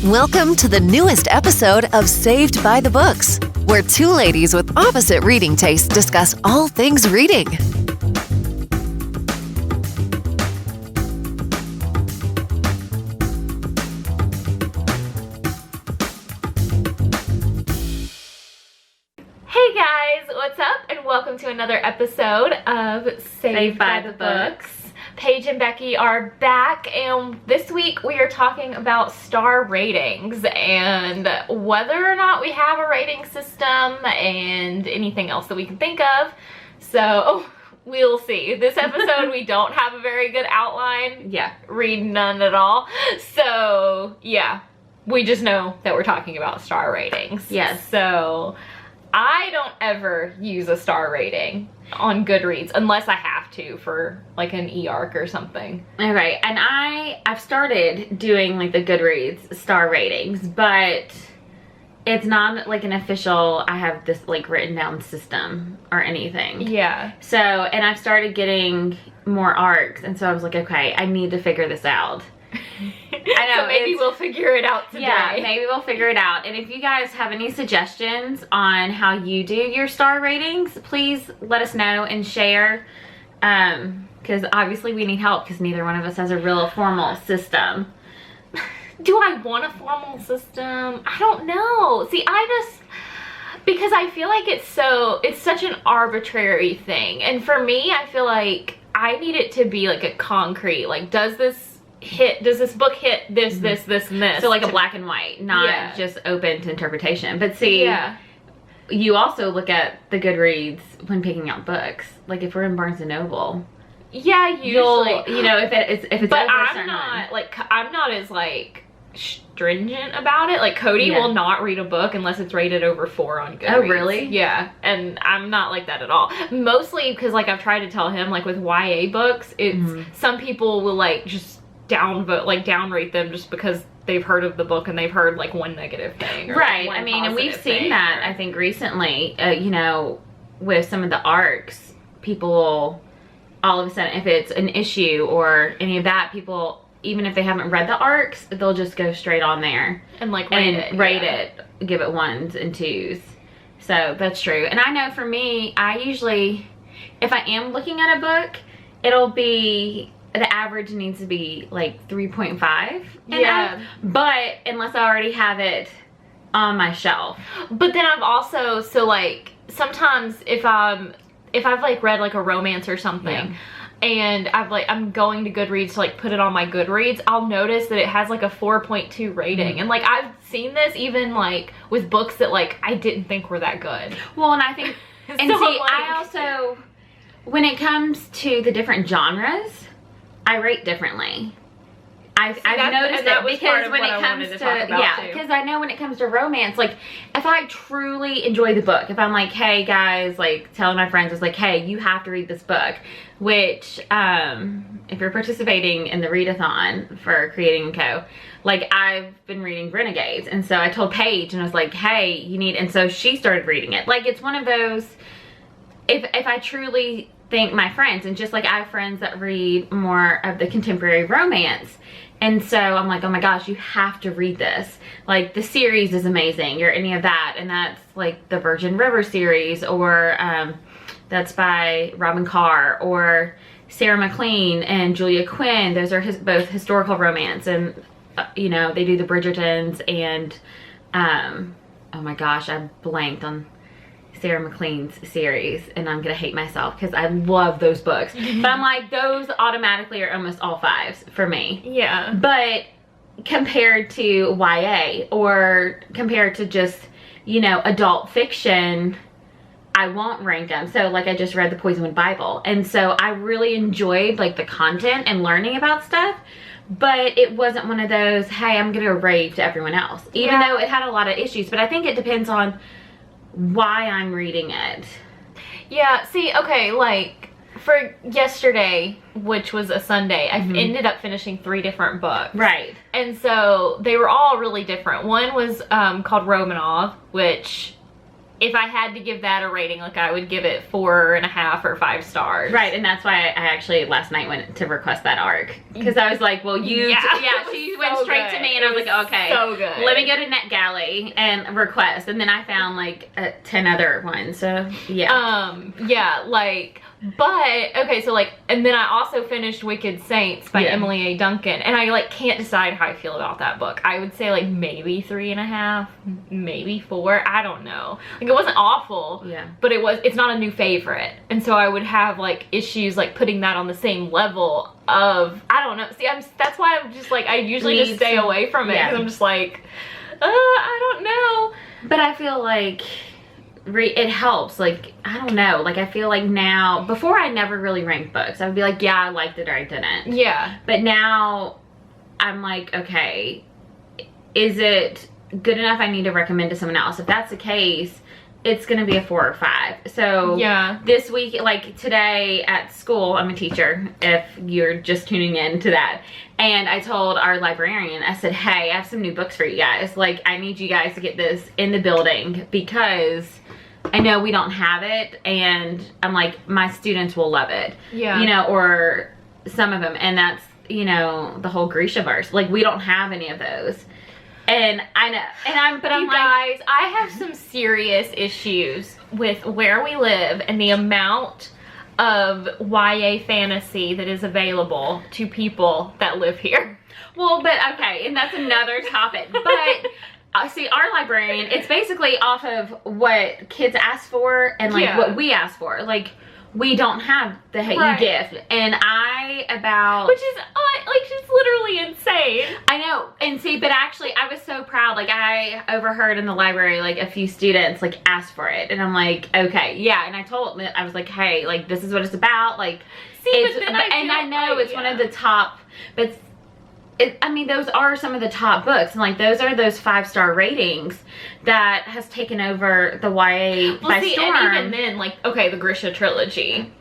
Welcome to the newest episode of Saved by the Books, where two ladies with opposite reading tastes discuss all things reading. Hey guys, what's up? And welcome to another episode of Saved by the Books. Paige and Becky are back, and this week we are talking about star ratings and whether or not we have a rating system and anything else that we can think of. So we'll see. This episode we don't have a very good outline. Yeah. Read none at all. So yeah, we just know that we're talking about star ratings. Yes. So I don't ever use a star rating on Goodreads unless I have to for like an e-arc or something. Okay, and I've started doing like the Goodreads star ratings, but it's not like an official, I have this like written down system or anything. Yeah. So, and I've started getting more arcs, and so I was like, okay, I need to figure this out. I know, so maybe we'll figure it out today. Yeah, maybe we'll figure it out. And if you guys have any suggestions on how you do your star ratings, please let us know and share. Because obviously we need help because neither one of us has a real formal system. Do I want a formal system? I don't know. See, because I feel like it's such an arbitrary thing. And for me, I feel like I need it to be like a concrete, like does this book hit this, this, and this? So like a black and white, not just open to interpretation. But see, you also look at the Goodreads when picking out books. Like if we're in Barnes & Noble. Yeah, usually. You know, if it's but over a I'm certain not as like stringent about it. Like Cody will not read a book unless it's rated over 4 on Goodreads. Oh really? Yeah, and I'm not like that at all. Mostly because like I've tried to tell him, like with YA books, it's some people will like just downrate them just because they've heard of the book and they've heard like one negative thing. Right. I mean, and we've seen that I think recently, you know, with some of the arcs, people will all of a sudden, if it's an issue or any of that, people, even if they haven't read the arcs, they'll just go straight on there and like rate it, give it 1s and 2s. So that's true. And I know for me, I usually, if I am looking at a book, it'll be, the average needs to be like 3.5. Yeah. But unless I already have it on my shelf. But then I've also, so like sometimes if I've like read like a romance or something and I'm going to Goodreads to like put it on my Goodreads, I'll notice that it has like a 4.2 rating. And like I've seen this even like with books that like I didn't think were that good. Well, and I think, and so see, I also, when it comes to the different genres, I rate differently. I've noticed that because when it comes to because I know when it comes to romance, like if I truly enjoy the book, if I'm like, hey guys, like telling my friends, it's like, hey, you have to read this book, which if you're participating in the readathon for Creating & Co, like I've been reading Renegades, and so I told Paige and I was like, hey, you need, and so she started reading it. Like it's one of those, if I truly think my friends, and just like I have friends that read more of the contemporary romance, and so I'm like, oh my gosh, you have to read this. Like the series is amazing, or any of that, and that's like the Virgin River series, or that's by Robin Carr, or Sarah McLean and Julia Quinn. Those are both historical romance, and you know, they do the Bridgertons, and oh my gosh, I blanked on Sarah McLean's series, and I'm gonna hate myself because I love those books. But I'm like, those automatically are almost all 5s for me. Yeah. But compared to YA, or compared to just, you know, adult fiction, I won't rank them. So like I just read the Poisonwood Bible, and so I really enjoyed like the content and learning about stuff, but it wasn't one of those, hey, I'm gonna rave to everyone else, even though it had a lot of issues. But I think it depends on why I'm reading it. Yeah, see, okay, like for yesterday, which was a Sunday, I ended up finishing 3 different books. Right. And so they were all really different. One was called Romanov, which if I had to give that a rating, like I would give it 4.5 or 5 stars. Right, and that's why I actually last night went to request that arc, because I was like, well, she went straight to me, and I was like, okay, so good. Let me go to NetGalley and request, and then I found like 10 other ones. So yeah, like. But, okay, so, like, and then I also finished Wicked Saints by Emily A. Duncan, and I, like, can't decide how I feel about that book. I would say, like, maybe 3.5, maybe 4, I don't know. Like, it wasn't awful, but it's not a new favorite. And so I would have, like, issues, like, putting that on the same level of, I don't know. See, that's why I'm just, like, I usually just stay away from it, because I'm just like, I don't know. But I feel like it helps, like, I don't know, like, I feel like now, before I never really ranked books. I would be like, yeah, I liked it or I didn't. Yeah. But now I'm like, okay, is it good enough I need to recommend to someone else? If that's the case, it's gonna be a 4 or 5. So this week, like today at school, I'm a teacher, if you're just tuning in to that, and I told our librarian, I said, hey, I have some new books for you guys. Like, I need you guys to get this in the building, because I know we don't have it, and I'm like, my students will love it. Yeah. You know, or some of them, and that's, you know, the whole Grishaverse. Like, we don't have any of those. And I know, and I'm like, guys, I have some serious issues with where we live and the amount of YA fantasy that is available to people that live here. Well, but okay, and that's another topic, but see, our librarian, it's basically off of what kids ask for and like what we ask for. Like, we don't have the Hey You gift, and which is like, she's literally insane. I know. And see, but actually I was so proud. Like, I overheard in the library, like, a few students like ask for it, and I'm like, okay, yeah. And I told them, I was like, hey, like, this is what it's about. Like, see, but then I know it's one of the top, but I mean, those are some of the top books, and like, those are those 5-star ratings that has taken over the YA by storm. And even then, like, okay, the Grisha trilogy,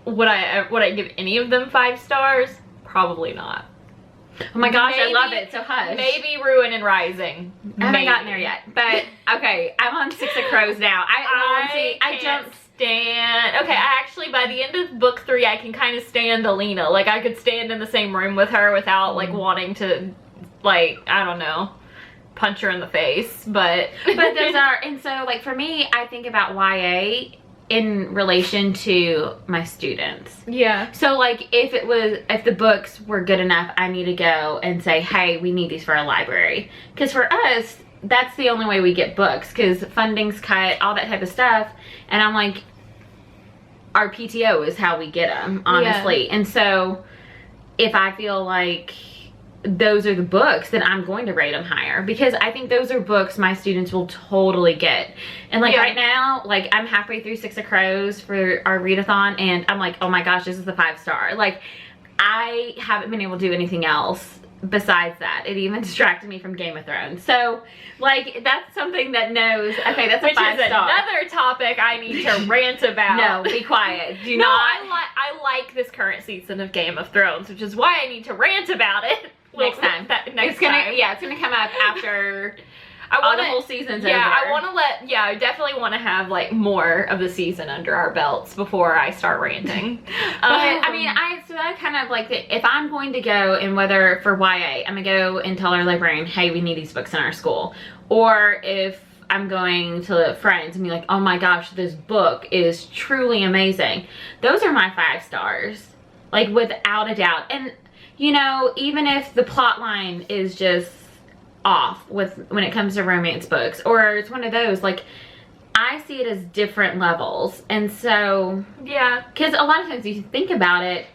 would I give any of them 5 stars? Probably not. Oh my gosh, I love it. So hush. Maybe Ruin and Rising. I haven't gotten there yet, but okay, I'm on 6 of Crows now. I don't stand. Okay, I actually, by the end of book 3, I can kind of stand Alina. Like, I could stand in the same room with her without like wanting to, like, I don't know, punch her in the face. But those are, and so like for me, I think about YA in relation to my students. Yeah. So like, if the books were good enough, I need to go and say, hey, we need these for a library. Because for us, that's the only way we get books, because funding's cut, all that type of stuff. And I'm like, our PTO is how we get them, honestly. Yeah. And so if I feel like those are the books, then I'm going to rate them higher, because I think those are books my students will totally get. And like right now, like, I'm halfway through 6 of Crows for our readathon, and I'm like, oh my gosh, this is the 5-star. Like, I haven't been able to do anything else besides that. It even distracted me from Game of Thrones. So like, that's something that knows, okay, that's a 5-star. Which is another topic I need to rant about. No, be quiet. Do no, not. I like this current season of Game of Thrones, which is why I need to rant about it. Next time. Next time. Yeah, it's gonna come up after all the whole season's over. I definitely want to have like more of the season under our belts before I start ranting. I mean, so I kind of like, if I'm going to go, and whether for YA, I'm gonna go and tell our librarian, hey, we need these books in our school. Or if I'm going to friends and be like, oh my gosh, this book is truly amazing. Those are my 5 stars, like, without a doubt. And you know, even if the plot line is just off when it comes to romance books, or it's one of those, like, I see it as different levels. And so, yeah, because a lot of times you think about it,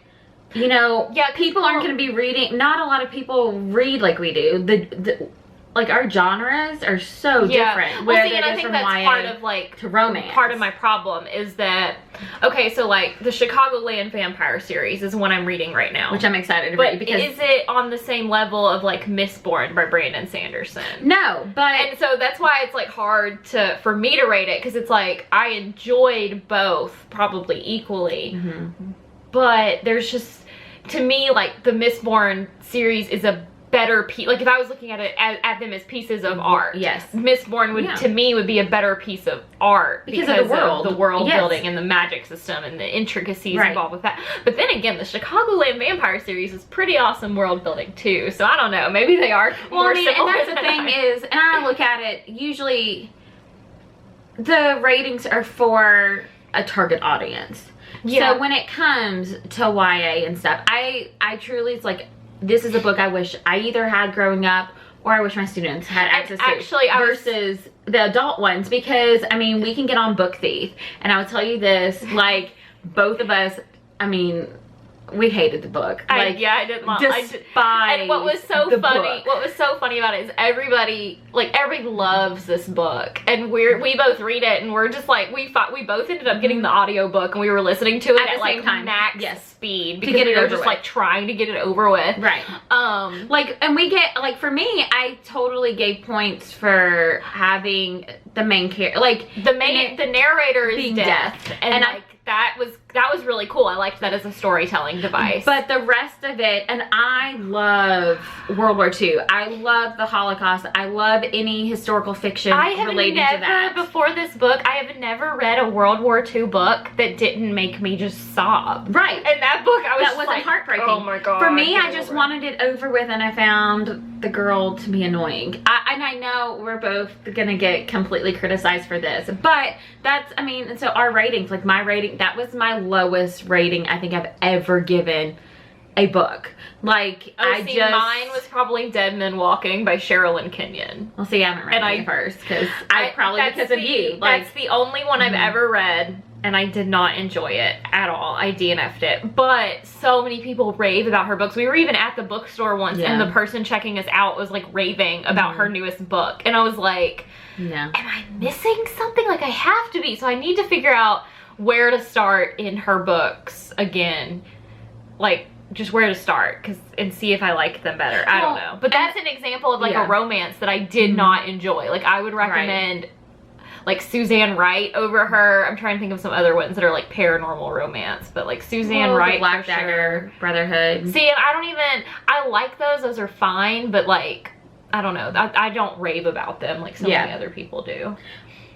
you know, people aren't going to be reading, not a lot of people read like we do. Like, our genres are so different. Well, see, and I think that's part of, like, to romance. Part of my problem is that, okay, so, like, the Chicagoland Vampire series is one I'm reading right now. Which I'm excited to read, because is it on the same level of, like, Mistborn by Brandon Sanderson? No, but... And so that's why it's, like, hard for me to rate it, because it's, like, I enjoyed both probably equally. Mm-hmm. But there's just, to me, like, the Mistborn series is a better piece. Like if I was looking at it at them as pieces of art, yes, Mistborn would to me would be a better piece of art because of the world building and the magic system and the intricacies involved with that. But then again, the Chicagoland Vampire series is pretty awesome world building too. So I don't know, maybe they are more similar. And that's the thing is, and I look at it, usually the ratings are for a target audience. Yeah. So when it comes to YA and stuff, I truly, it's like, this is a book I wish I either had growing up or I wish my students had access to. Actually, versus the adult ones, because, I mean, we can get on Book Thief, and I will tell you this, like, both of us, I mean, we hated the book. Like, I didn't love it. And what was so funny about it is everybody loves this book, and we both read it, and we're just like, we both ended up getting the audio book, and we were listening to it at like max speed because we were just like trying to get it over with. Right. Like, and we get, like, for me, I totally gave points for having the main character, like the narrator is deaf, and like that was really cool. I liked that as a storytelling device. But the rest of it, and I love World War II. I love the Holocaust. I love any historical fiction related to that. Before this book, I have never read a World War II book that didn't make me just sob. Right. And that book, that wasn't like, heartbreaking. Oh my God. For me, I just wanted it over with, and I found the girl to be annoying. And I know we're both gonna get completely criticized for this, but that's, I mean, and so our ratings, like my rating, that was my lowest rating I think I've ever given a book. Like, mine was probably Dead Men Walking by Sherilyn Kenyon. Well, see, I haven't read it first because because of you. Like, that's the only one I've ever read, and I did not enjoy it at all. I DNF'd it. But so many people rave about her books. We were even at the bookstore once, and the person checking us out was like raving about her newest book, and I was like, am I missing something? Like, I have to be. So I need to figure out where to start in her books again, like just where to start, and see if I like them better. I don't know, but that's an example of like a romance that I did not enjoy. Like, I would recommend like Suzanne Wright over her. I'm trying to think of some other ones that are like paranormal romance, but like Suzanne Wright, Black Dagger, Brotherhood. See, and I like those are fine, but like, I don't know, I don't rave about them like so many other people do.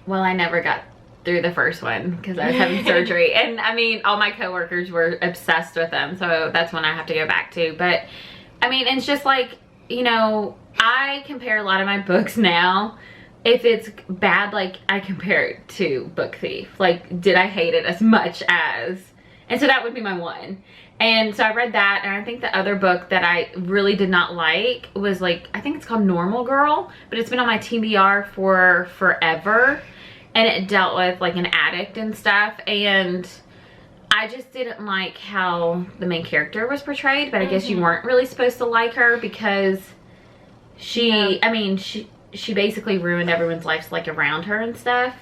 Well, I never got through the first one because I was having surgery, and I mean, all my coworkers were obsessed with them, so that's one I have to go back to. But I mean, it's just like, you know, I compare a lot of my books now. If it's bad, like, I compare it to Book Thief. Like, did I hate it as much as, and so that would be my one. And so I read that, and I think the other book that I really did not like was, like, I think it's called Normal Girl, but it's been on my TBR for forever. And it dealt with like an addict and stuff, and I just didn't like how the main character was portrayed, but I guess you weren't really supposed to like her because she, I mean, she basically ruined everyone's lives like around her and stuff.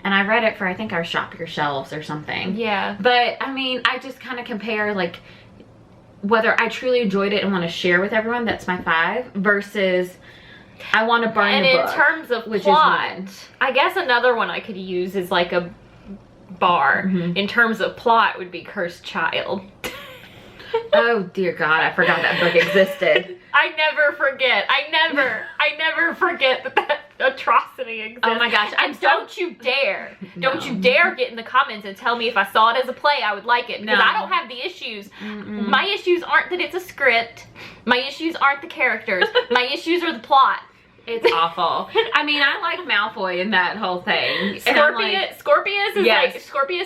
And I read it for, I think, our Shop Your Shelves or something. Yeah. But I mean, I just kind of compare like whether I truly enjoyed it and want to share with everyone, that's my 5, versus I want to burn and the book. And in terms of plot, I guess another one I could use is like a bar. In terms of plot would be Cursed Child. Oh dear God, I forgot that book existed. I never forget. I never forget that atrocity exists. Oh my gosh. And don't you dare get in the comments and tell me if I saw it as a play, I would like it. Because I don't have the issues. My issues aren't that it's a script. My issues aren't the characters. My issues are the plot. It's awful. I mean, I like Malfoy in that whole thing. Scorpius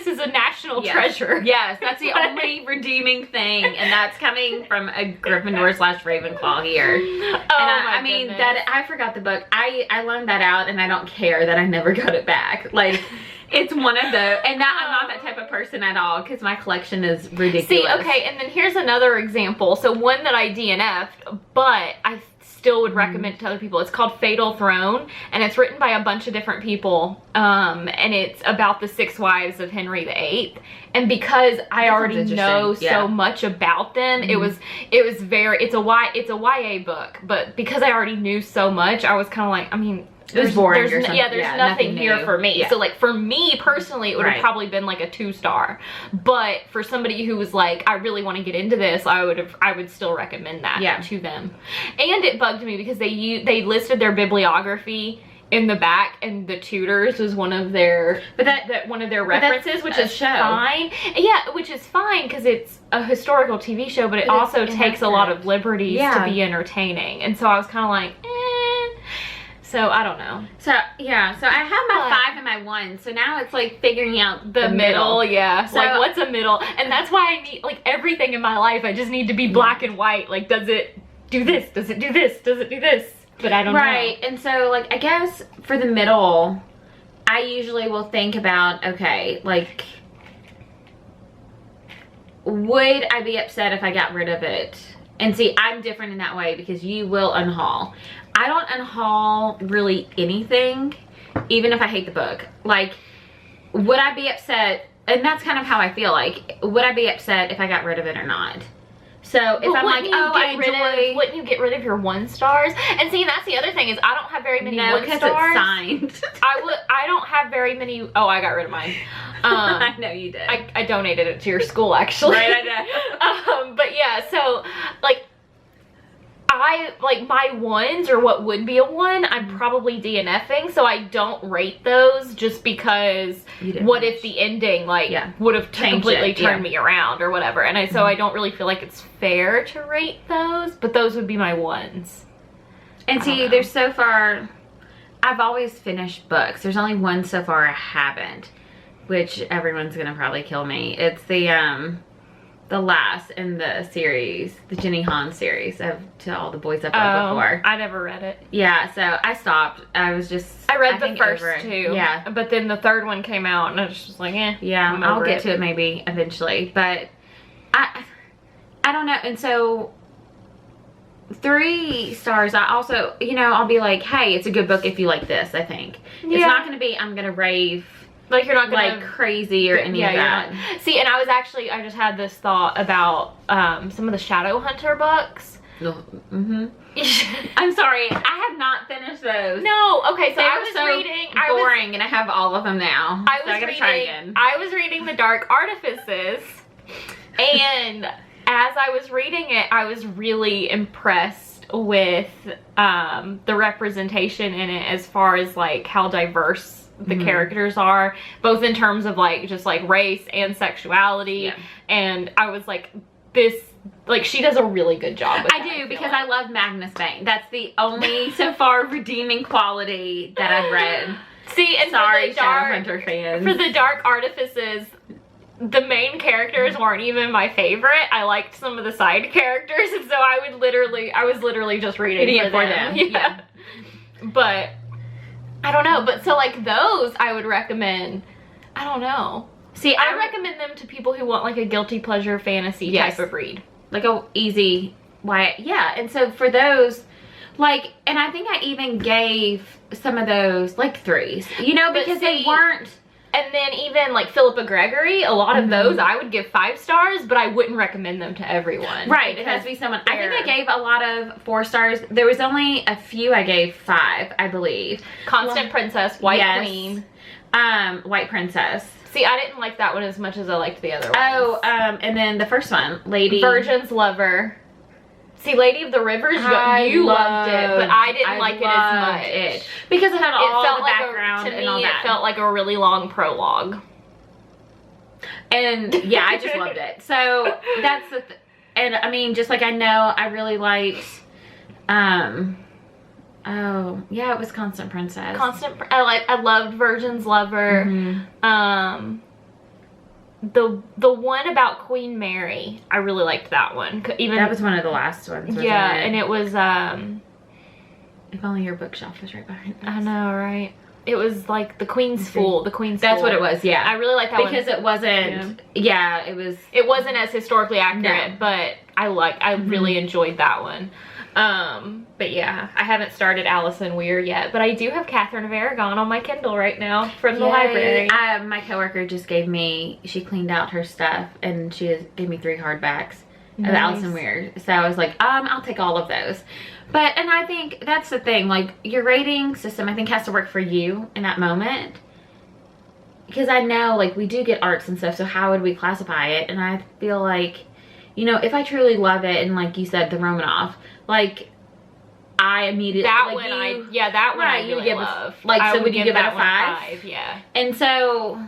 is a national treasure. Yes, that's the only redeeming thing, and that's coming from a Gryffindor / Ravenclaw here. I mean, that I forgot the book. I learned that out, and I don't care that I never got it back. Like, it's one of those, and I'm not that type of person at all, because my collection is ridiculous. See, okay, and then here's another example. So one that I DNF'd, but I still would recommend to other people. It's called Fatal Throne, and it's written by a bunch of different people, and it's about the 6 wives of Henry VIII. And because I already know so much about them, it's a YA book, but because I already knew so much, I was kind of like, I mean, It was boring or something. Yeah, there's nothing here for me. Yeah. So like for me personally, it would have probably been like a 2-star. But for somebody who was like, I really want to get into this, I would still recommend that to them. And it bugged me because they listed their bibliography in the back, and the Tudors was one of their one of their references, which is fine. Yeah, which is fine because it's a historical TV show, but it also takes a lot of liberties to be entertaining. And so I was kind of like, So I don't know. So yeah, so I have my 5 and my 1. So now it's like figuring out the middle. Yeah. So like, what's a middle? And that's why I need like everything in my life. I just need to be black and white. Like, does it do this? Does it do this? Does it do this? But I don't know. Right. And so like, I guess for the middle, I usually will think about, okay, like, would I be upset if I got rid of it? And see, I'm different in that way because you will unhaul. I don't unhaul really anything, even if I hate the book. Like, would I be upset? And that's kind of how I feel like. Would I be upset if I got rid of it or not? So if I'm like, oh, I enjoy... Wouldn't you get rid of your 1-stars? And see, that's the other thing is I don't have very many 1-stars. Because it's signed. I don't have very many... Oh, I got rid of mine. I know you did. I donated it to your school, actually. Right, I know. But yeah, so, like, my 1s, or what would be a 1, I'm probably DNFing, so I don't rate those just because what if the ending, like, would have completely turned me around or whatever. And so I don't really feel like it's fair to rate those, but those would be my 1s. And see, there's so far, I've always finished books. There's only 1 so far I haven't, which everyone's gonna probably kill me. It's the last in the series, the Jenny Han series of To All the Boys I've Loved Before. I never read it. Yeah, so I stopped. I read the first 2. Yeah. But then the 3rd one came out and I was just like, yeah, I'll get to it maybe eventually. But I don't know. And so 3 stars, I also, I'll be like, hey, it's a good book if you like this, I think. Yeah. It's not going to be, I'm going to rave. Like, you're not gonna... Like, crazy or any of that. See, and I just had this thought about some of the Shadowhunter books. Mm-hmm. I'm sorry, I have not finished those. No, okay, so I was reading... boring, and I have all of them now. I gotta try again. I was reading The Dark Artifices, and as I was reading it, I was really impressed with the representation in it as far as, like, how diverse the characters are, both in terms of like just like race and sexuality. And I was like, she does a really good job with that, because I love Magnus Bane. That's the only so far redeeming quality that I've read. See, and sorry, Shadowhunter fans. For The Dark Artifices, the main characters weren't even my favorite. I liked some of the side characters, and so I was literally just reading for them. Yeah. But I don't know, but so like those I would recommend. I don't know. See, I recommend them to people who want like a guilty pleasure fantasy type of read. Like a easy, and so for those, like, and I think I even gave some of those like 3s, because they weren't. And then even like Philippa Gregory, a lot of those I would give 5 stars, but I wouldn't recommend them to everyone. Right, it has to be someone. I think I gave a lot of 4 stars. There was only a few I gave 5, I believe. Constant Princess, White Queen. White Princess. See, I didn't like that one as much as I liked the other ones. Oh, and then the first one, Lady. Virgin's Lover. See, Lady of the Rivers, you loved it, but I didn't like it as much. Because it had all the background and all that. To me, it felt like a really long prologue. And, yeah, I just loved it. So, that's the and, I mean, just like I know, I really liked, oh, yeah, it was Constant Princess. I loved Virgin's Lover. The one about Queen Mary, I really liked that one. Even that was one of the last ones. Yeah, and it was if only your bookshelf was right behind us. I know, right? It was like the Queen's Fool. The Queen's Fool. That's what it was. Yeah, I really liked that one because it wasn't. Yeah, it was. It wasn't as historically accurate, but I really enjoyed that one. But yeah, I haven't started Alison Weir yet, but I do have Catherine of Aragon on my Kindle right now from the library. My coworker just gave me, she cleaned out her stuff and she gave me 3 hardbacks of Alison Weir. So I was like, I'll take all of those. But, and I think that's the thing, like, your rating system, I think, has to work for you in that moment. Because I know, like, we do get arcs and stuff, so how would we classify it? And I feel like, you know, if I truly love it, and like you said, the Romanov, like, I immediately, that like, one I really love. Like, so would you give it a 5? Yeah. And so,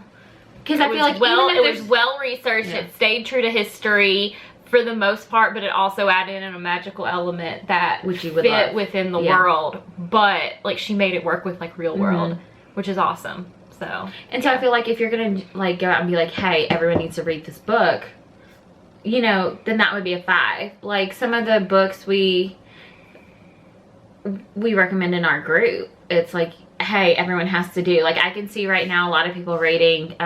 because I feel like it was well researched, it stayed true to history for the most part, but it also added in a magical element that which you would fit love. Within the world. But, like, she made it work with, like, real world, which is awesome. So, and so I feel like if you're gonna, like, go out and be like, hey, everyone needs to read this book, you know, then that would be a 5. Like, some of the books we recommend in our group, it's like, hey, everyone has to do. Like, I can see right now a lot of people rating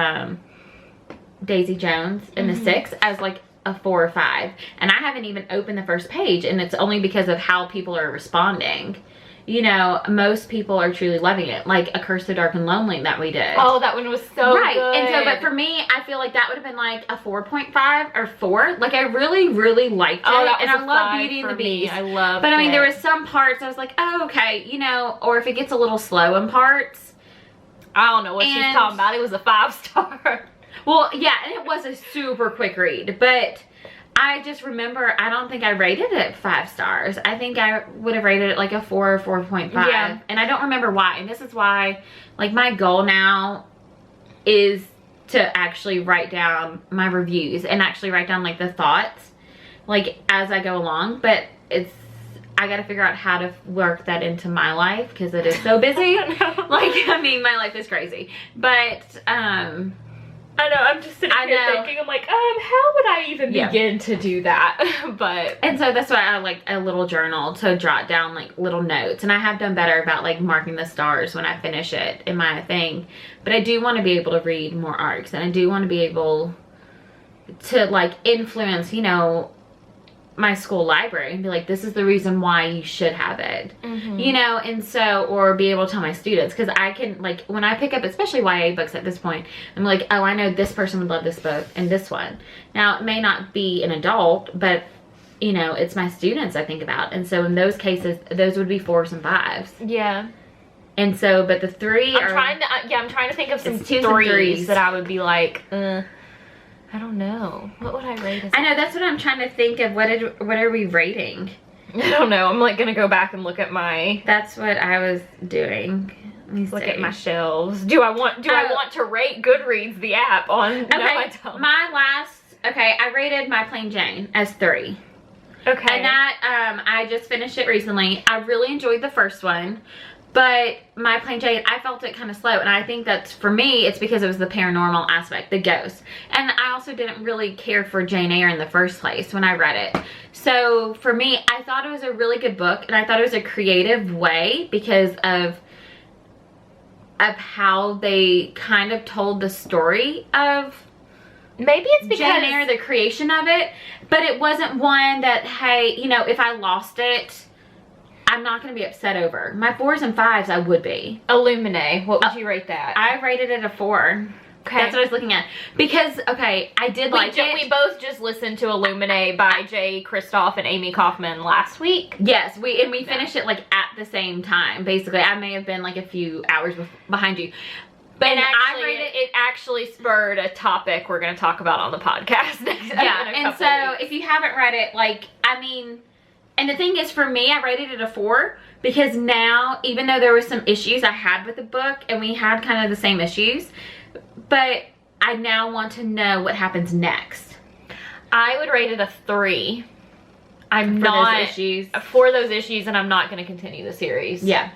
Daisy Jones in the 6 as, like, a 4 or 5. And I haven't even opened the first page, and it's only because of how people are responding. You know, most people are truly loving it. Like A Curse So Dark and Lonely that we did. Oh, that one was so good. And so, but for me, I feel like that would have been like a 4.5 or 4. Like, I really, really liked it. Oh, that was and I love Beauty and the Beast. I love it. But I mean, there was some parts I was like, oh, okay, you know, or if it gets a little slow in parts. I don't know what she's talking about. It was a 5-star. Well, yeah, and it was a super quick read, but I just remember, I don't think I rated it 5 stars. I think I would have rated it like a 4 or 4.5. Yeah. And I don't remember why. And this is why, like, my goal now is to actually write down my reviews and actually write down, like, the thoughts, like, as I go along. But I got to figure out how to work that into my life because it is so busy. Like, I mean, my life is crazy. But, I know, I'm just sitting here thinking, I'm like, how would I even begin to do that? But, and so that's why I like a little journal to jot down, like, little notes. And I have done better about, like, marking the stars when I finish it in my thing. But I do want to be able to read more arcs, and I do want to be able to, like, influence, you know, my school library and be like, this is the reason why you should have it, you know. And so, or be able to tell my students, because I can, like, when I pick up especially YA books at this point, I'm like, oh, I know this person would love this book and this one. Now, it may not be an adult, but, you know, it's my students I think about. And so in those cases, those would be 4s and 5s. Yeah. And so, but the 3 I'm trying to think of some 3s that I would be like, I don't know. What would I rate as? I know, that's what I'm trying to think of. What are we rating? I don't know. I'm, like, gonna go back and look at my... That's what I was doing. Let me look at my shelves. Do I want to rate Goodreads, the app, on... Okay, no, I don't. I rated My Plain Jane as 3. Okay. And that, I just finished it recently. I really enjoyed the first one. But My Plain Jane, I felt it kind of slow. And I think that's, for me, it's because it was the paranormal aspect, the ghosts. And I also didn't really care for Jane Eyre in the first place when I read it. So for me, I thought it was a really good book. And I thought it was a creative way because of how they kind of told the story of... Maybe it's because... Jane Eyre, the creation of it. But it wasn't one that, hey, you know, if I lost it... I'm not going to be upset over. My 4s and 5s, I would be. Illuminae, what would you rate that? I rated it a 4. Okay. That's what I was looking at. Because, okay, I did like it. We both just listened to Illuminae by Jay Kristoff and Amy Kaufman last week. Yes, we finished it, like, at the same time, basically. I may have been, like, a few hours behind you. But actually, it actually spurred a topic we're going to talk about on the podcast next Yeah, and so, if you haven't read it, like, I mean... And the thing is, for me, I rated it a 4 because now, even though there were some issues I had with the book, and we had kind of the same issues, but I now want to know what happens next. I would rate it a 3. For those issues, and I'm not going to continue the series. Yeah.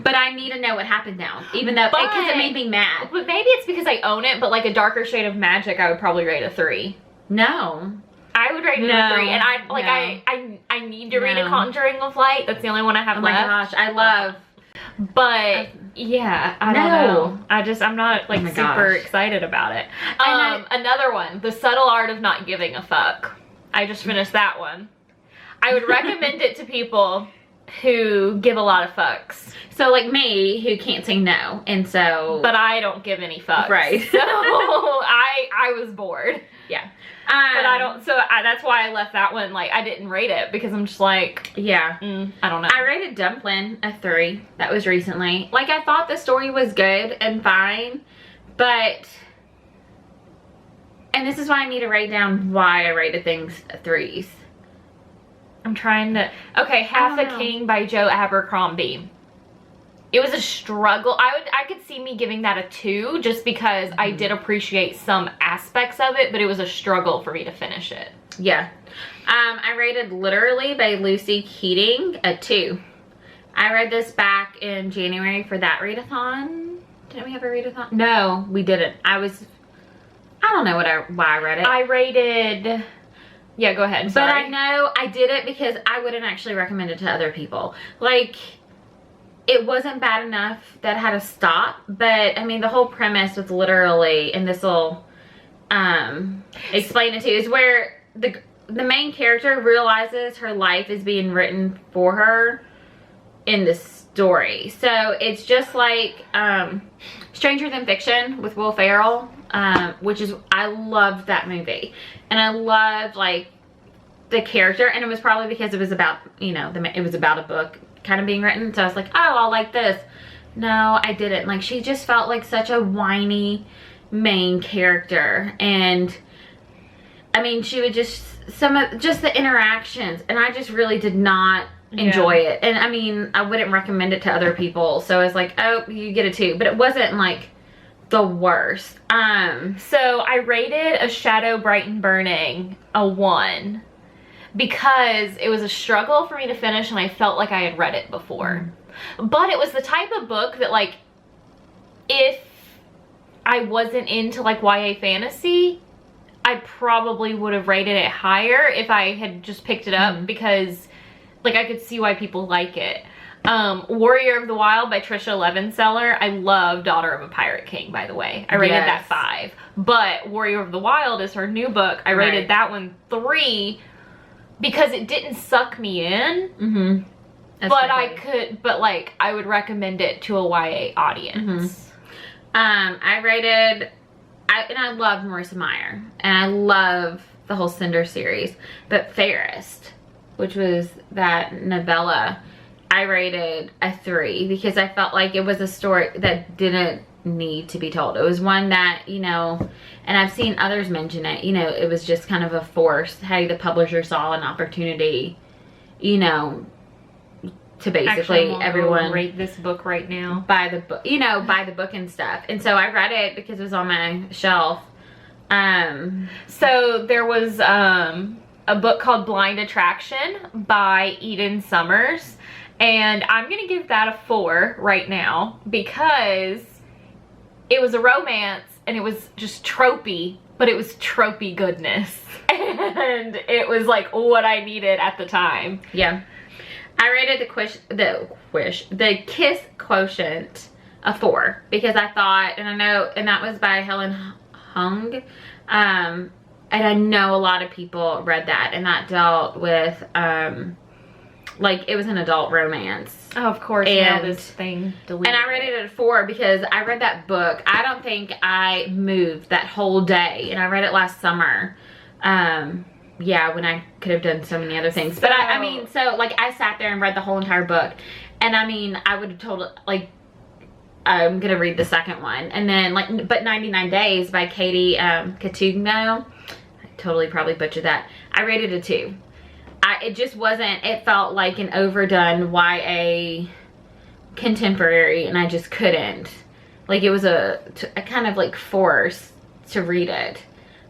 But I need to know what happened now, even though, because it made me mad. But maybe it's because I own it, but like A Darker Shade of Magic, I would probably rate a 3. No. I would rate it a 3, and I need to read A Conjuring of Light. That's the only one I have left. Oh my gosh, I love. But yeah, I don't know. I'm not like super excited about it. Another one, The Subtle Art of Not Giving a Fuck. I just finished that one. I would recommend it to people who give a lot of fucks. So like me, who can't say no, and so. But I don't give any fucks. Right. So I was bored. Yeah. But I don't, so that's why I left that one, like, I didn't rate it, because I'm just like, yeah. I don't know. I rated Dumpling a 3. That was recently. Like, I thought the story was good and fine, but, and this is why I need to write down why I rated things 3s. I'm trying to, okay, Half a King by Joe Abercrombie. It was a struggle. I could see me giving that a 2 just because I did appreciate some aspects of it, but it was a struggle for me to finish it. Yeah. I rated Literally by Lucy Keating a 2. I read this back in January for that readathon. Didn't we have a readathon? No, we didn't. I don't know why I read it. I rated, yeah, go ahead. Sorry. But I know I did it because I wouldn't actually recommend it to other people. Like, it wasn't bad enough that I had to stop, but I mean, the whole premise was literally, and this will explain it to you, is where the main character realizes her life is being written for her in the story. So it's just like Stranger Than Fiction with Will Ferrell, which is, I loved that movie, and I loved like the character, and it was probably because it was about, you know, it was about a book kind of being written, so I was like, oh, I'll like this. No, I didn't. Like, she just felt like such a whiny main character, and I mean, she would just, just the interactions, and I just really did not enjoy it. And I mean, I wouldn't recommend it to other people, so I was like, oh, you get a 2, but it wasn't like the worst. So I rated A Shadow Bright and Burning a 1. Because it was a struggle for me to finish, and I felt like I had read it before. But it was the type of book that, like, if I wasn't into like YA fantasy, I probably would have rated it higher if I had just picked it up, because like I could see why people like it. Warrior of the Wild by Trisha Levenseller. I love Daughter of a Pirate King, by the way. I rated that 5. But Warrior of the Wild is her new book. I rated that one 3. Because it didn't suck me in, but like, I would recommend it to a YA audience. I rated, and I love Marissa Meyer, and I love the whole Cinder series, but Fairest, which was that novella, I rated a 3 because I felt like it was a story that didn't need to be told. It was one that, you know, and I've seen others mention it, you know, it was just kind of a force. Hey, the publisher saw an opportunity, you know, to basically everyone rate this book right now, buy the book, you know, buy the book and stuff. And so I read it because it was on my shelf. So there was a book called Blind Attraction by Eden Summers, and I'm gonna give that a 4 right now because it was a romance, and it was just tropey, but it was tropey goodness. And it was like what I needed at the time. Yeah. I rated the Kiss Quotient a 4 because I thought, and I know, and that was by Helen Hung. And I know a lot of people read that, and that dealt with, like, it was an adult romance. Oh, of course, and now this thing deleted. And I rated it a 4 because I read that book. I don't think I moved that whole day, and I read it last summer. Yeah, when I could have done so many other things. But I mean, so, like, I sat there and read the whole entire book. And I mean, I would have told, like, I'm gonna read the second one. And then, like, but 99 Days by Katie Katugno. I totally probably butchered that. I rated a 2. It just wasn't, it felt like an overdone YA contemporary, and I just couldn't. Like, it was a kind of like force to read it.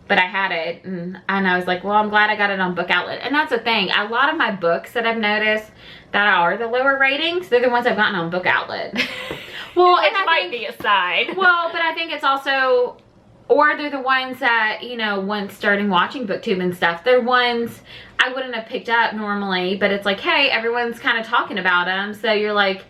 But I had it, and I was like, well, I'm glad I got it on Book Outlet. And that's the thing, a lot of my books that I've noticed that are the lower ratings, they're the ones I've gotten on Book Outlet. Well, it might be a sign. Well, but I think it's also, or they're the ones that, you know, once starting watching BookTube and stuff, they're ones I wouldn't have picked up normally, but it's like, hey, everyone's kind of talking about them, so you're like,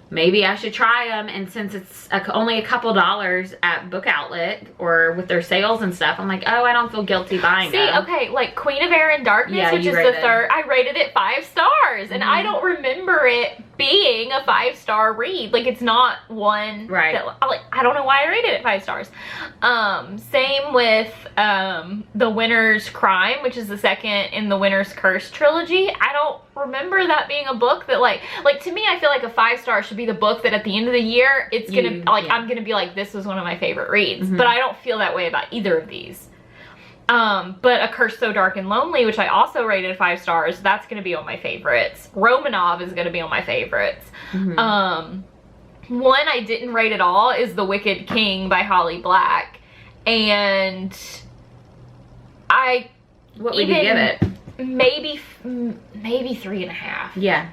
maybe I should try them. And since it's only a couple dollars at Book Outlet or with their sales and stuff, I'm like, oh, I don't feel guilty buying them. See, okay, like Queen of Air and Darkness, which is the third, I rated it 5 stars, and I don't remember it being a 5-star read. Like, it's not one right. that, like, I don't know why I rated it 5 stars. Same with The Winter's Crime, which is the second in the Winter's Curse trilogy. I don't remember that being a book that, like to me, I feel like a 5-star should be the book that at the end of the year, it's gonna, like, I'm gonna be like, this was one of my favorite reads. But I don't feel that way about either of these. But A Curse So Dark and Lonely, which I also rated 5 stars, that's gonna be on my favorites. Romanov is gonna be on my favorites. One I didn't rate at all is The Wicked King by Holly Black. And what would you give it? Maybe 3.5. Yeah.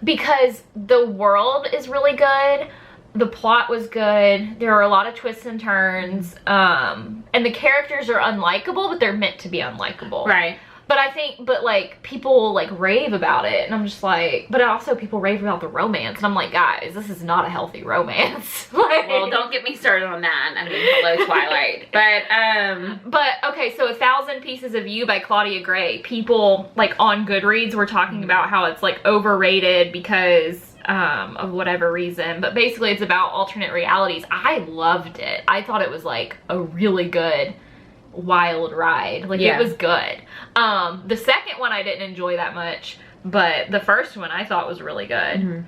Because the world is really good. The plot was good. There are a lot of twists and turns. And the characters are unlikable, but they're meant to be unlikable. Right. But I think, like, people, like, rave about it. And I'm just like, but also people rave about the romance. And I'm like, guys, this is not a healthy romance. Like, well, don't get me started on that. I mean, hello, Twilight. But, okay, so 1,000 Pieces of You by Claudia Gray. People, like, on Goodreads were talking about how it's, like, overrated because of whatever reason, but basically it's about alternate realities. I loved it. I thought it was like a really good wild ride. Like, it was good. The second one I didn't enjoy that much, but the first one I thought was really good.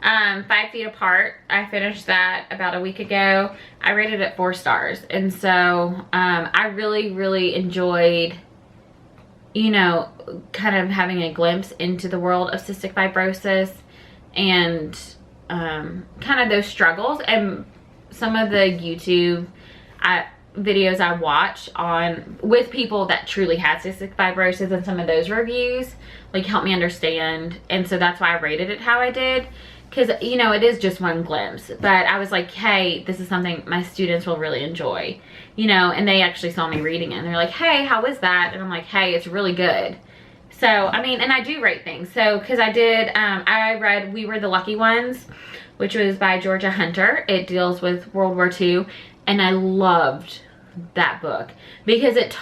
5 Feet Apart, I finished that about a week ago. I rated it 4 stars, and so I really enjoyed, you know, kind of having a glimpse into the world of cystic fibrosis and kind of those struggles, and some of the YouTube videos I watch with people that truly had cystic fibrosis, and some of those reviews like helped me understand, and so that's why I rated it how I did, because, you know, it is just one glimpse, but I was like, hey, this is something my students will really enjoy, you know, and they actually saw me reading it and they're like, hey, how was that? And I'm like, hey, it's really good. So, I mean, and I do rate things. So, because I did, I read We Were the Lucky Ones, which was by Georgia Hunter. It deals with World War II, and I loved that book because it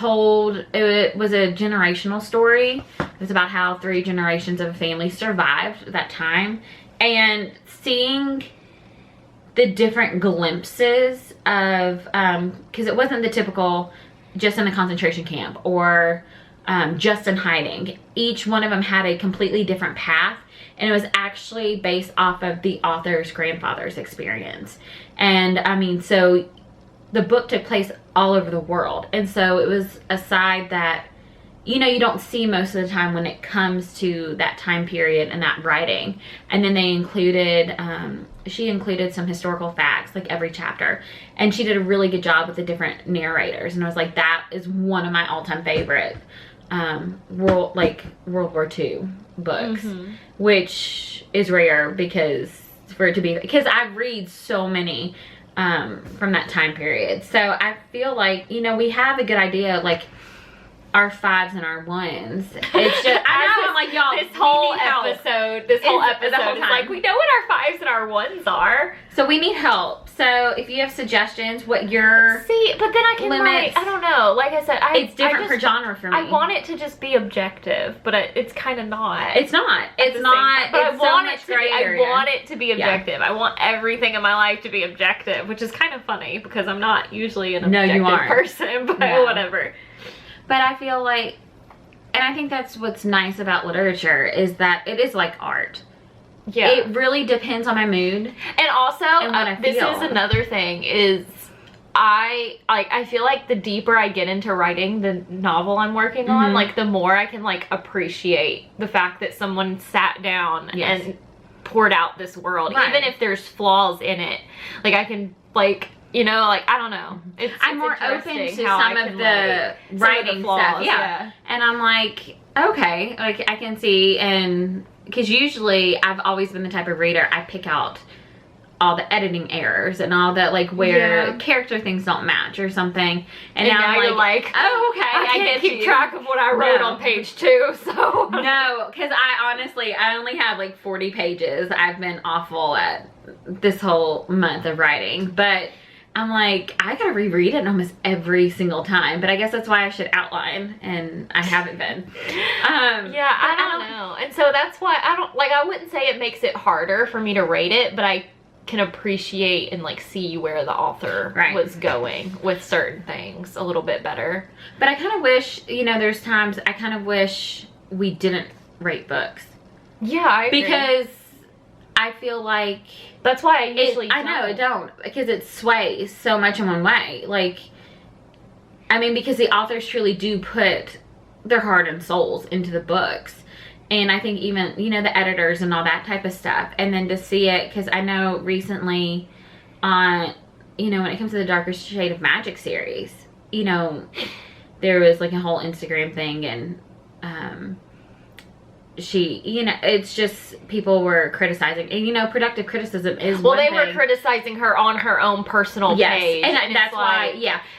was a generational story. It was about how 3 generations of a family survived that time, and seeing the different glimpses of, because it wasn't the typical just in a concentration camp or just in hiding. Each one of them had a completely different path, and it was actually based off of the author's grandfather's experience. And I mean, so the book took place all over the world, and so it was a side that, you know, you don't see most of the time when it comes to that time period and that writing. And then they included, she included some historical facts, like every chapter, and she did a really good job with the different narrators. And I was like, that is one of my all-time favorite World War II books, which is rare because I read so many from that time period. So I feel like, you know, we have a good idea, like our 5s and our 1s. It's just, I know, I'm like, y'all, this whole episode is like, we know what our 5s and our 1s are. So we need help. So if you have suggestions, what your See, but then I can limits, like, I don't know. Like I said, it's different per genre for me. I want it to just be objective, but it's kind of not. It's not. It's not. But it's so much gray area. I want it to be objective. I want everything in my life to be objective, which is kind of funny because I'm not usually an objective person, but whatever. But I feel like, and I think that's what's nice about literature, is that it is like art. Yeah. It really depends on my mood. And also, this is another thing, is I feel like the deeper I get into writing the novel I'm working on, like, the more I can, like, appreciate the fact that someone sat down and poured out this world. Right. Even if there's flaws in it. Like, I can, like, you know, like, I don't know. I'm more open to some of the writing stuff. Yeah. And I'm like, okay, like, I can see, and because usually I've always been the type of reader, I pick out all the editing errors and all that, like, where character things don't match or something. And now you're like, oh, okay, I can't keep track of what I wrote on page 2, so. No, because I only have like 40 pages. I've been awful at this whole month of writing, but I'm like, I gotta reread it almost every single time. But I guess that's why I should outline, and I haven't been. Yeah, I don't know. And so that's why I wouldn't say it makes it harder for me to rate it, but I can appreciate and like see where the author was going with certain things a little bit better. But I kind of wish, you know, there's times I kind of wish we didn't rate books. Yeah, I agree. Because I feel like that's why I usually don't. I know, I don't, because it sways so much in one way. Like, I mean, because the authors truly do put their heart and souls into the books. And I think even, you know, the editors and all that type of stuff. And then to see it, because I know recently on, you know, when it comes to the Darker Shade of Magic series, you know, there was like a whole Instagram thing, and she, you know, it's just people were criticizing, and you know, productive criticism is well, they were criticizing her on her own personal page, and that's why,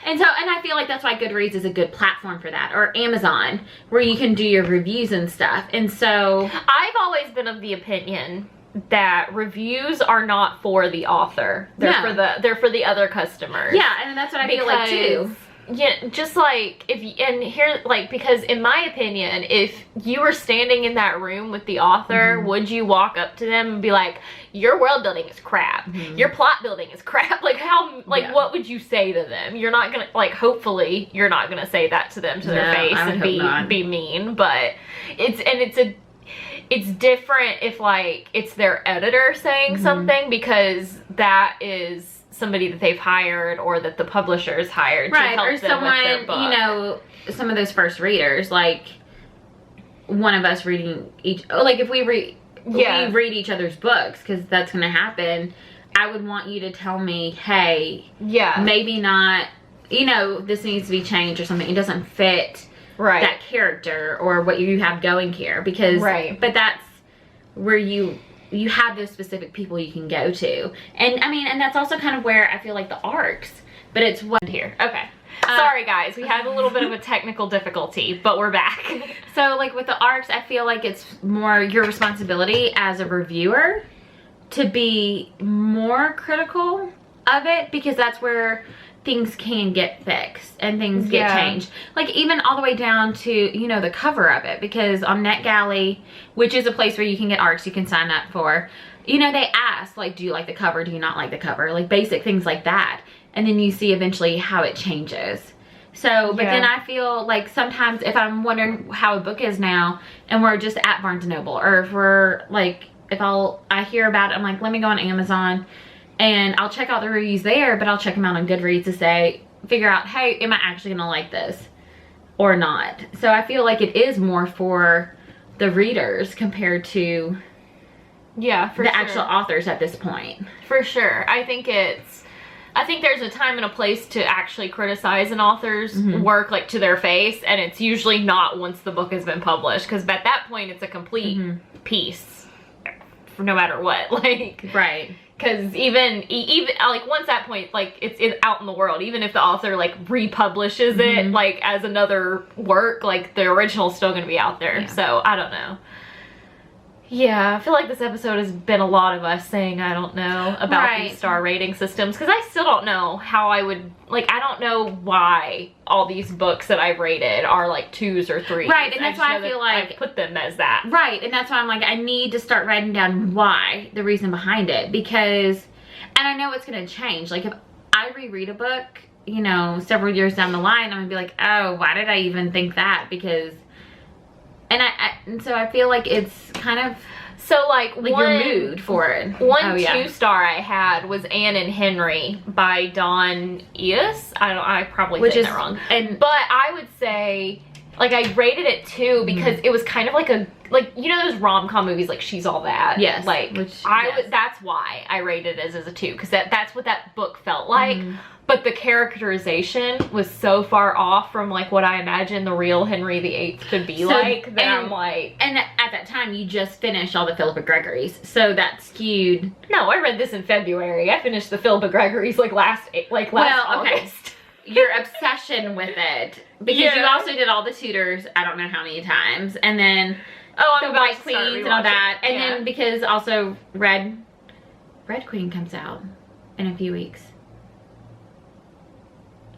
and I feel like that's why Goodreads is a good platform for that, or Amazon, where you can do your reviews and stuff. And so I've always been of the opinion that reviews are not for the author; they're for the other customers. Yeah, and that's what I feel like too. Yeah, just like because in my opinion, if you were standing in that room with the author, would you walk up to them and be like, your world building is crap, your plot building is crap? Like what would you say to them? You're not gonna, like, hopefully you're not gonna say that to them to their face and be mean, but it's different if like it's their editor saying something, because that is somebody that they've hired or that the publisher's hired to help or them someone, with their book. You know, some of those first readers, like one of us reading each, like if we read each other's books, because that's going to happen. I would want you to tell me, hey, maybe not, you know, this needs to be changed or something. It doesn't fit that character or what you have going here, because but that's where you have those specific people you can go to. And I mean, and that's also kind of where I feel like the arcs, but it's what here. Okay. Sorry guys, we had a little bit of a technical difficulty, but we're back. So like with the arcs, I feel like it's more your responsibility as a reviewer to be more critical of it, because that's where things can get fixed and things get changed. Like even all the way down to, you know, the cover of it, because on NetGalley, which is a place where you can get arcs you can sign up for, you know, they ask like, do you like the cover? Do you not like the cover? Like basic things like that. And then you see eventually how it changes. So, but then I feel like sometimes if I'm wondering how a book is now and we're just at Barnes & Noble, or if we're like, I hear about it, I'm like, let me go on Amazon and I'll check out the reviews there, but I'll check them out on Goodreads to figure out, hey, am I actually gonna like this or not? So I feel like it is more for the readers compared to the actual authors at this point. For sure. I think there's a time and a place to actually criticize an author's work, like to their face, and it's usually not once the book has been published, because at that point it's a complete piece, no matter what. Like, because even like once that point, like it's out in the world, even if the author like republishes it like as another work, like the original's still gonna be out there. So I don't know. Yeah, I feel like this episode has been a lot of us saying I don't know about these star rating systems, because I still don't know how I would, like, I don't know why all these books that I've rated are like 2s or 3s. Right, and that's why I feel like I put them as that. Right, and that's why I'm like, I need to start writing down why, the reason behind it, because, and I know it's going to change. Like if I reread a book, you know, several years down the line, I'm going to be like, oh, why did I even think that? Because, and so I feel like it's kind of like your mood for it. One 2-star I had was Anne and Henry by Dawn Eas. I probably said that wrong. But I would say, like, I rated it 2 because it was kind of like you know those rom-com movies like She's All That? Yes. Like, that's why I rated it as a 2, because that's what that book felt like. But the characterization was so far off from like what I imagined the real Henry VIII could be like that I'm like... And at that time you just finished all the Philippa Gregorys, so that skewed... No, I read this in February. I finished the Philippa Gregorys like last August. Your obsession with it, because you also did all the Tudors, I don't know how many times, and then the White Queens and all that, and then because also Red Queen comes out in a few weeks.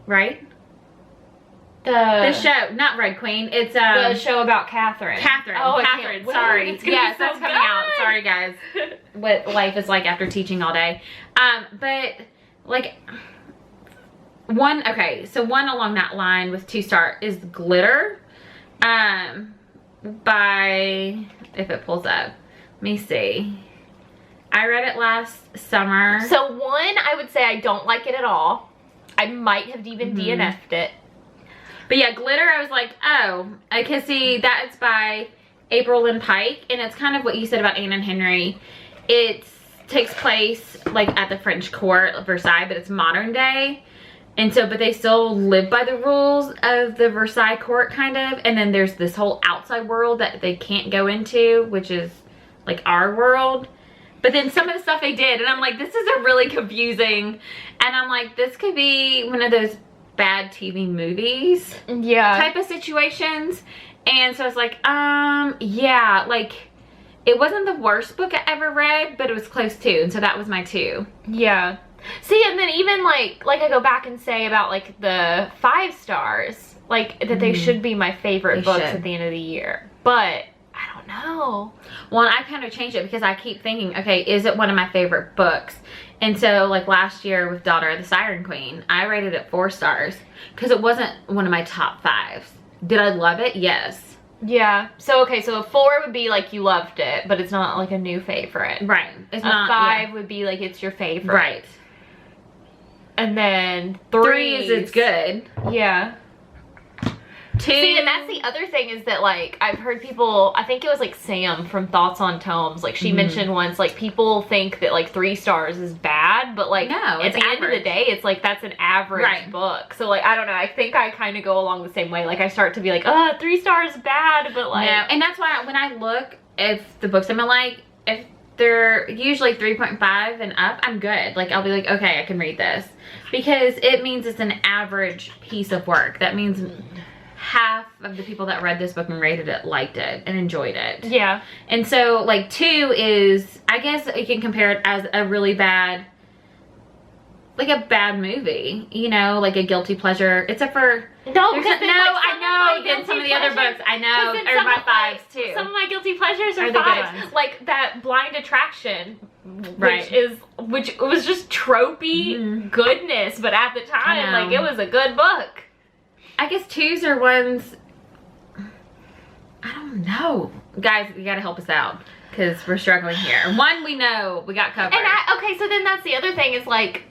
right? The show, not Red Queen. It's the show about Catherine. Oh, Catherine. Sorry. Yes, that's coming out. Sorry, guys. What life is like after teaching all day. But like one along that line with 2-star is Glitter. By, if it pulls up, let me see. I read it last summer. So 1, I would say I don't like it at all. I might have even DNF'd it. But yeah, Glitter, I was like, oh, I can see that it's by April Lynn Pike, and it's kind of what you said about Anne and Henry. It takes place like at the French court of Versailles, but it's modern day. And so, but they still live by the rules of the Versailles court kind of. And then there's this whole outside world that they can't go into, which is like our world. But then some of the stuff they did, and I'm like, this is a really confusing, and I'm like, this could be one of those bad TV movies type of situations. And so I was like, yeah, like it wasn't the worst book I ever read, but it was close to, and so that was my 2. Yeah. See, and then even like I go back and say about like the 5 stars, like that they should be my favorite books at the end of the year, but I don't know. Well, and I kind of changed it because I keep thinking, okay, is it one of my favorite books? And so like last year with Daughter of the Siren Queen, I rated it 4 stars because it wasn't one of my top 5s. Did I love it? Yes. Yeah. So okay, so a 4 would be like you loved it, but it's not like a new favorite. Right. It's a not 5 would be like it's your favorite. Right. And then 3 is it's good. Yeah. 2. See, and that's the other thing is that like I've heard people, I think it was like Sam from Thoughts on Tomes, like she mentioned once, like people think that like 3 stars is bad, but like no, at the end of the day, it's like that's an average book. So like I don't know, I think I kind of go along the same way. Like I start to be like, 3 stars bad, but like no, and that's why when I look at the books I'm like, if they're usually 3.5 and up, I'm good. Like I'll be like, okay, I can read this because it means it's an average piece of work. That means half of the people that read this book and rated it liked it and enjoyed it. Yeah. And so like 2 is, I guess you can compare it as a really bad, like a bad movie, you know, like a guilty pleasure, except for I know than some of the other books I know are my 5s too. Some of my guilty pleasures are the good 5s, ones. like that Blind Attraction, which was just tropey goodness, but at the time like it was a good book. I guess 2s are ones, I don't know. Guys, you gotta help us out because we're struggling here. 1 we know we got covered. And okay, so then that's the other thing is like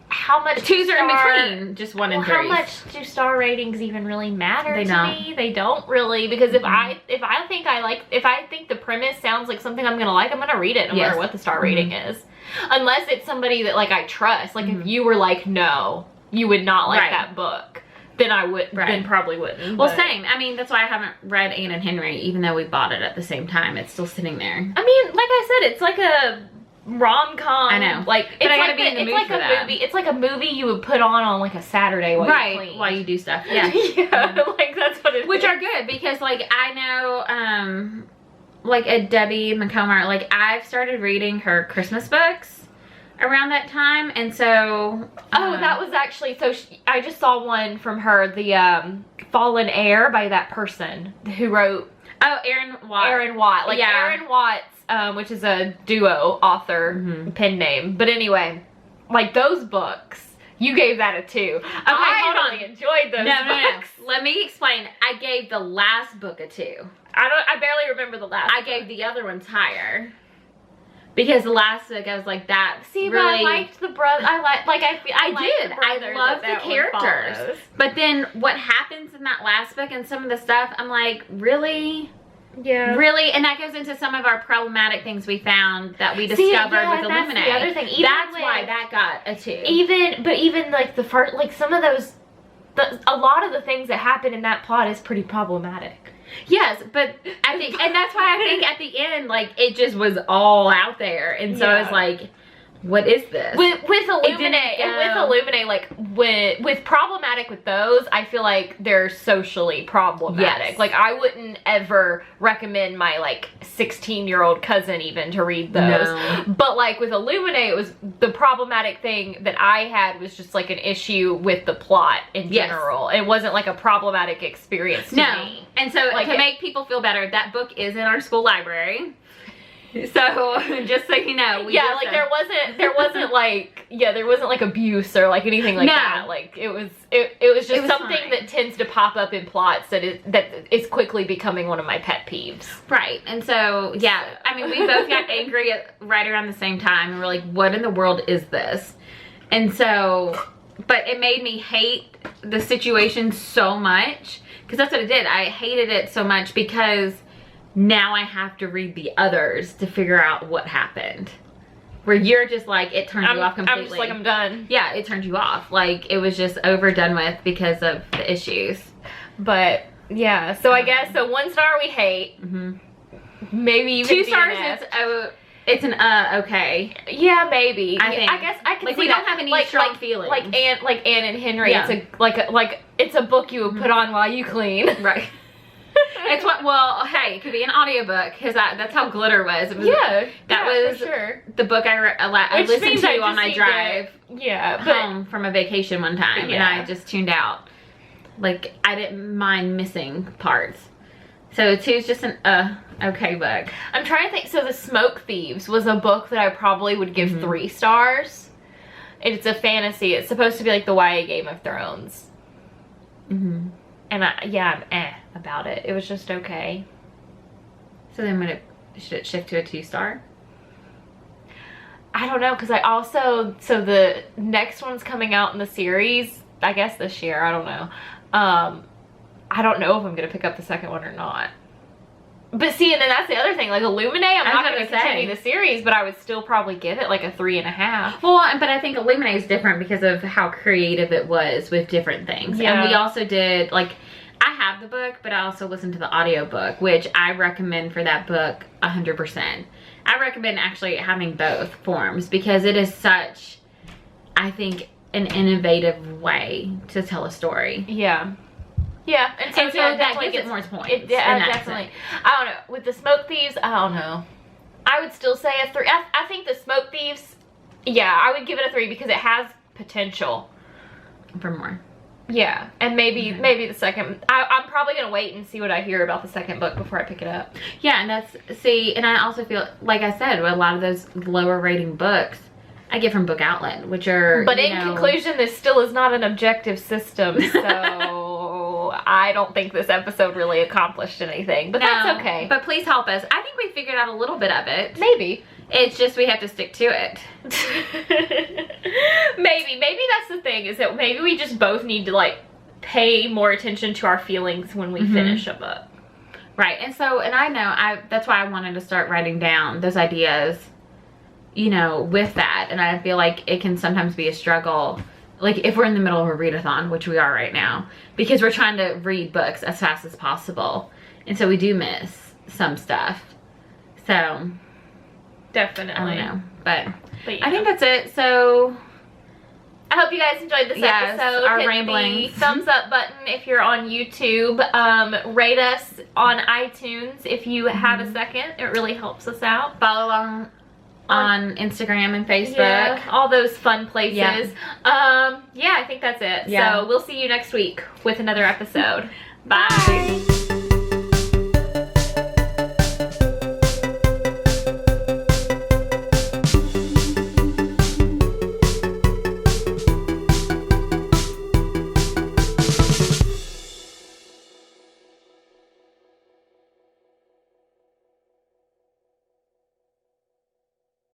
how much 2s are in between, just 1 and 3. How much do star ratings even really matter They to don't. me? They don't really, because if I think the premise sounds like something I'm gonna like, I'm gonna read it no matter what the star rating is. Unless it's somebody that like I trust. Like if you were like, no, you would not like that book, then I would then probably wouldn't. Well, same. I mean, that's why I haven't read Anne and Henry, even though we bought it at the same time. It's still sitting there. I mean, like I said, it's like a rom-com. I know. Like but I gotta be in the mood for that. movie. It's like a movie you would put on like a Saturday while you clean. While you do stuff. Yeah. Like that's what it is. Which are good because like I know like a Debbie McComber, like I've started reading her Christmas books around that time, and so that was actually I just saw one from her, the Fallen Heir by that person who wrote Aaron Watt. Aaron Watts, which is a duo author pen name. But anyway, like those books, you gave that a 2. Okay, I really enjoyed those books. No. Let me explain. I gave the last book a 2. I barely remember the last. I gave the other ones higher. Because the last book, I was like, that. See, really, but I liked the brother. I love the characters. But then what happens in that last book and some of the stuff, I'm like, really? Yeah. Really? And that goes into some of our problematic things we found that we discovered with Illuminate. That's the other thing. That's why that got a 2. Even like the first, like some of those, a lot of the things that happen in that plot is pretty problematic. Yes, but and that's why I think at the end, like, it just was all out there. And so I was like, what is this? With Illuminae, like with problematic with those, I feel like they're socially problematic. Yes. Like I wouldn't ever recommend my like 16-year-old cousin even to read those. No. But like with Illuminae, it was the problematic thing that I had was just like an issue with the plot in general. It wasn't like a problematic experience to me. And so like to make people feel better, that book is in our school library. So just so you know, like there wasn't like abuse or like anything like that. Like it was just something fine. that tends to pop up in plots that is quickly becoming one of my pet peeves. Right. And so yeah, I mean, we both got angry right around the same time, and we're like, what in the world is this? And so, but it made me hate the situation so much, because that's what it did. I hated it so much because now I have to read the others to figure out what happened. Where you're just like, it turns you off completely. I'm just like, I'm done. Yeah, it turned you off. Like, it was just overdone with because of the issues. But, yeah. So I guess, 1 star we hate. Mm-hmm. Maybe even 2 stars, it's an okay. Yeah, maybe. I guess I can like, see we that. don't have any strong feelings. Like Anne and Henry. Yeah. It's a book you would put on while you clean. Right. It's what, well, hey, it could be an audiobook, because that's how Glitter was. It was that was for sure. the book I listened to on my drive home from a vacation one time, and I just tuned out. Like, I didn't mind missing parts. So 2 is just an okay book. I'm trying to think. So The Smoke Thieves was a book that I probably would give 3 stars. It's a fantasy. It's supposed to be like the YA Game of Thrones. Mm-hmm. And I'm about it. It was just okay. So then should it shift to a 2 star? I don't know, because so the next one's coming out in the series, I guess this year, I don't know. I don't know if I'm going to pick up the second one or not. But see, and then that's the other thing, like Illuminae, I'm not going to continue the series, but I would still probably give it like a 3.5. Well, but I think Illuminae is different because of how creative it was with different things. Yeah. And we also did, like, I have the book, but I also listened to the audiobook, which I recommend for that book 100%. I recommend actually having both forms, because it is such, I think, an innovative way to tell a story. Yeah. Yeah, and so that gives it more points. Definitely. I don't know. With The Smoke Thieves, I don't know. I would still say a 3. I think The Smoke Thieves, I would give it a 3 because it has potential for more. Yeah, and maybe the second. I'm probably gonna wait and see what I hear about the second book before I pick it up. Yeah, and and I also feel, like I said, a lot of those lower rating books I get from Book Outlet, which are. But in conclusion, this still is not an objective system, so. I don't think this episode really accomplished anything, but that's okay. But please help us. I think we figured out a little bit of it. Maybe. It's just we have to stick to it. Maybe that's the thing, is that maybe we just both need to like pay more attention to our feelings when we finish a book. Right. And I know that's why I wanted to start writing down those ideas, with that. And I feel like it can sometimes be a struggle. Like if we're in the middle of a readathon, which we are right now, because we're trying to read books as fast as possible. And so we do miss some stuff. So definitely. I don't know. But I think that's it. So I hope you guys enjoyed this episode. Our Hit ramblings. the thumbs up button if you're on YouTube. Rate us on iTunes if you have a second. It really helps us out. Follow along on Instagram and Facebook. Yeah, all those fun places. Yeah. I think that's it. Yeah. So we'll see you next week with another episode. Bye.